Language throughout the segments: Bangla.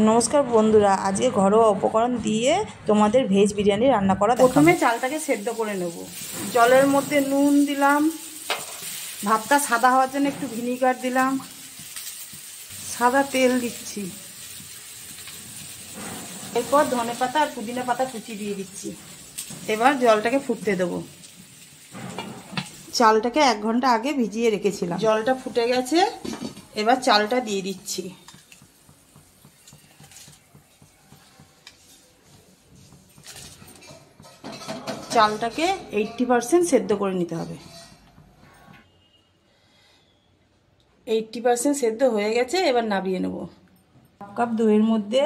নমস্কার বন্ধুরা, আজকে ঘরোয়া উপকরণ দিয়ে তোমাদের ভেজ বিরিয়ানি রান্না করা দেখাবো। প্রথমে চালটাকে সেদ্ধ করে নেব। জলের মধ্যে নুন দিলাম, ভাতটা সাদা হওয়ার জন্য একটু ভিনিগার দিলাম, সাদা তেল দিচ্ছি, এরপর ধনেপাতা আর পুদিনা পাতা কুচি দিয়ে দিচ্ছি। এবার জলটাকে ফুটতে দেবো। চালটাকে 1 ঘন্টা আগে ভিজিয়ে রেখেছিলাম। জলটা ফুটে গেছে, এবার চালটা দিয়ে দিচ্ছি। চালটাকে 80% সেদ্ধ করে নিতে হবে। 80% সেদ্ধ হয়ে গেছে, এবার নামিয়ে নেব। 1 কাপ দইয়ের মধ্যে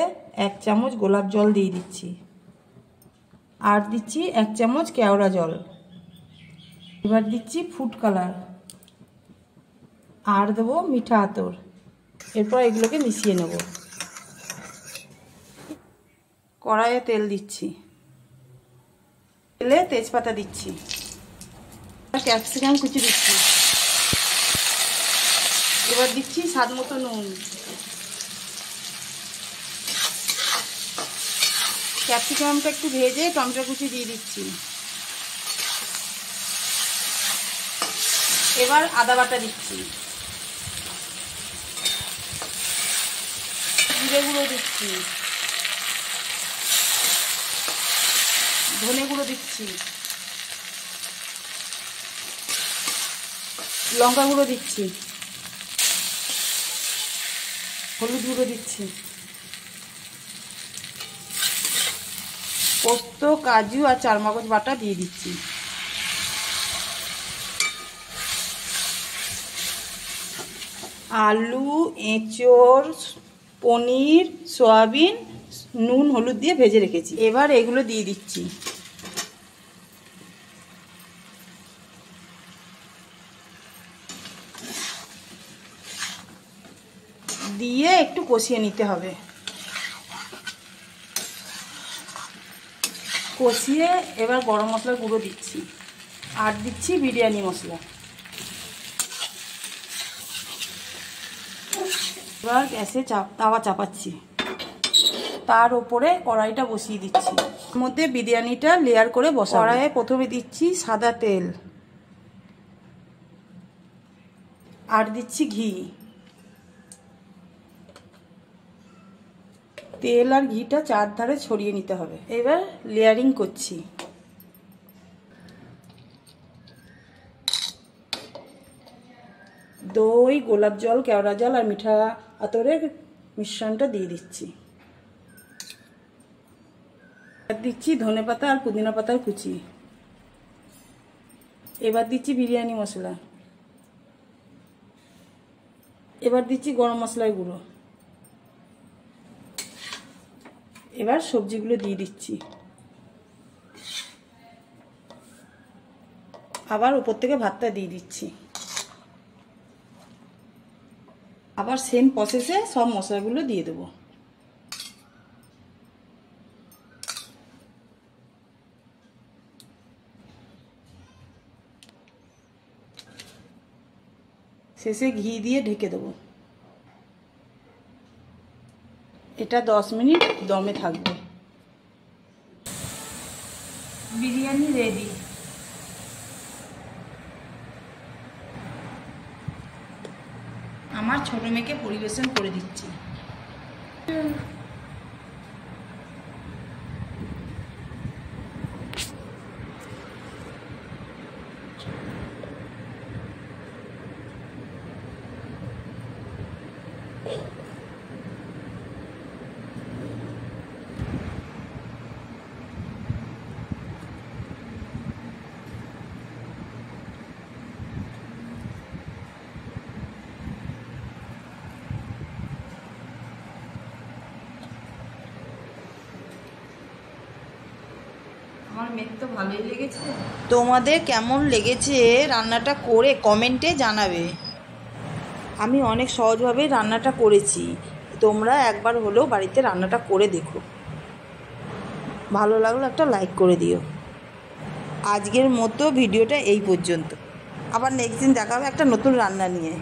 1 চামচ গোলাপ জল দিয়ে দিচ্ছি, আর দিচ্ছি 1 চামচ কেওড়া জল। এবার দিচ্ছি ফুড কালার, আর দেবো মিঠা আতর। এরপর এগুলোকে মিশিয়ে নেব। কড়াইয়ে তেল দিচ্ছি, তেলে তেজপাতা দিচ্ছি, ক্যাপসিকাম কুচি দিচ্ছি। এবার দিচ্ছি স্বাদ মতো নুন। ক্যাপসিকামটা একটু ভেজে টমেটো কুচি দিয়ে দিচ্ছি। এবার আদা বাটা দিচ্ছি, জিরে গুঁড়ো দিচ্ছি, ধনে গুঁড়ো দিচ্ছি, লঙ্কা গুঁড়ো দিচ্ছি, হলুদ গুঁড়ো দিচ্ছি, পোস্ত, কাজু আর চারমগজ বাটা দিয়ে দিচ্ছি। আলু, এঁচোড়, পনির, সয়াবিন নুন হলুদ দিয়ে ভেজে রেখেছি। এবার এগুলো দিয়ে দিচ্ছি। দিয়ে একটু কষিয়ে নিতে হবে। কষিয়ে এবার গরম মশলার গুঁড়ো দিচ্ছি, আর দিচ্ছি বিরিয়ানি মশলা। এবার গ্যাসে তাওয়া চাপাচ্ছি, তার উপরে কড়াইটা বসিয়ে দিচ্ছি। এর মধ্যে বিরিয়ানিটা লেয়ার করে বসাবো। কড়াইয়ে প্রথমে দিচ্ছি সাদা তেল, আর দিচ্ছি ঘি। তেল আর ঘিটা চারধারে ছড়িয়ে নিতে হবে। এবার লেয়ারিং করছি। দই, গোলাপ জল, কেওড়া জল আর মিঠা আতরের মিশ্রণটা দিয়ে দিচ্ছি। আর দিচ্ছি ধনেপাতা আর পুদিনা পাতার কুচি। এবার দিচ্ছি বিরিয়ানি মশলা। এবার দিচ্ছি গরম মশলার গুঁড়ো। এবার সবজিগুলো দিয়ে দিচ্ছি। আবার উপর থেকে ভাতটা দিয়ে দিচ্ছি। আবার সেম প্রসেসে সব মশলাগুলো দিয়ে দেবো। শেষে ঘি দিয়ে ঢেকে দেবো। এটা 10 মিনিট দমে থাকবে। বিরিয়ানি রেডি। আমার ছোট মেয়েকে পরিবেশন করে দিচ্ছি। আমার মেয়ের তো ভালোই লেগেছে। তোমাদের কেমন লেগেছে রান্নাটা করে কমেন্টে জানাবে। আমি অনেক সহজভাবে রান্নাটা করেছি, তোমরা একবার হলেও বাড়িতে রান্নাটা করে দেখো। ভালো লাগলে একটা লাইক করে দিও। আজকের মতো ভিডিওটা এই পর্যন্ত। আবার নেক্সট দিন দেখা হবে একটা নতুন রান্না নিয়ে।